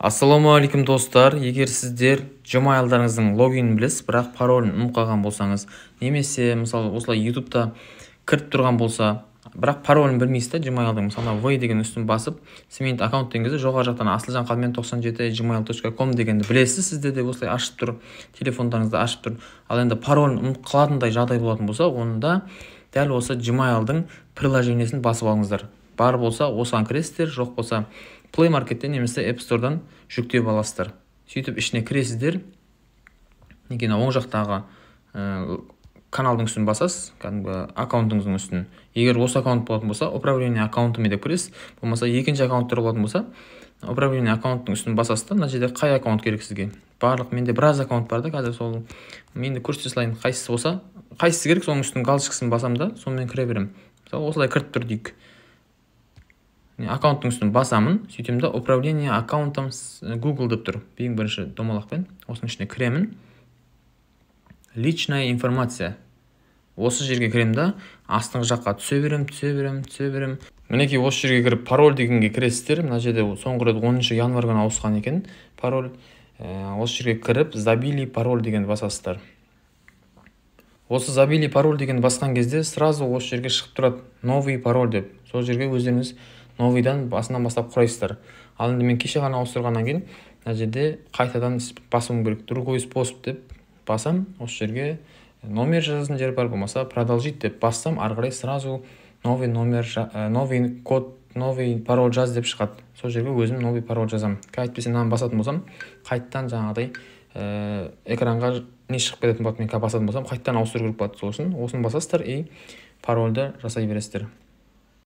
Ассалаумағалейкум достар, егер сіздер Gmail'дарыңыздың логинін білесіз, бірақ паролін ұмытып қалған болсаңыз, немесе мысалы осылай YouTube'да кіріп тұрған болса, бірақ паролін білмейсіз да Gmail'дың, мысалы V деген үстін басып, Cement аккаунт деген кезде жоғары жақтан Асылжан Қалмен 97 gmail.com дегенді білесіз, сізде де осылай ашып тұр, телефондарыңызды ашып тұр. Ал енді паролін ұмытып қалатындай жағдай болатын болса, онда дәл осы Gmail'дың приложениесін басып алыңыздар. Бар болса осыған кіресіздер, жоқ болса Play Market'тен немесе App Store'дан жүктеп аласыздар. Сөйтіп ішіне кіресіздер. Екен оң жақтағы каналдың үстін басасыз, кәдімгі аккаунтыңыздың үстін. Егер осы аккаунт болатын болса, управление аккаунтымен деп кіресіз. Болмаса екінші аккаунттар болатын болса, управление аккаунттың үстін басасыз да, мына жерде қай аккаунт керек сізге? Барлық менде біраз аккаунт бар да, қазір сол менде көрсете салайын, қайсысы болса, қайсысы керек, соның үстін галочкасын басам да, сонымен кіре беремін. Мысалы осылай кіріп тұр дейік. Аккаунттың үстін басамын, сөйтем да управление аккаунтым Google деп тұр. Ең бірінші домалақпен осының ішіне кіремін. Личная информация. Осы жерге кірем да, астыңғы жаққа түсе берем. Мінекей осы жерге кіріп пароль дегенге кіресіздер. Мына жерде соңғы рет 10 январь күні ауысқан екен пароль. Осы жерге кіріп забили пароль деген басасыздар. Осы забили пароль деген басқан кезде сразу осы жерге шығып тұрады новый пароль деп. Сол жерге өздеріңіз новыйдан басынан бастап құрайсыздар. Ал енді мен кеше ғана ауыстырғаннан кейін мына жерде қайтадан басуым керек. Другой способ деп басам, осы жерге номер жазатын жер бар, болмаса продолжить деп бассам, ары қарай сразу новый номер, новый код, новый пароль жаз деп шығады. Сол жерге өзім новый пароль жазам. Әйтпесе мынаны басатын болсам, қайттан жаңағыдай экранға не шығып кететін болады, мен басатын болсам, қайттан ауыстыру керек болады. Сосын осыны басасыздар и парольді жасай бересіздер.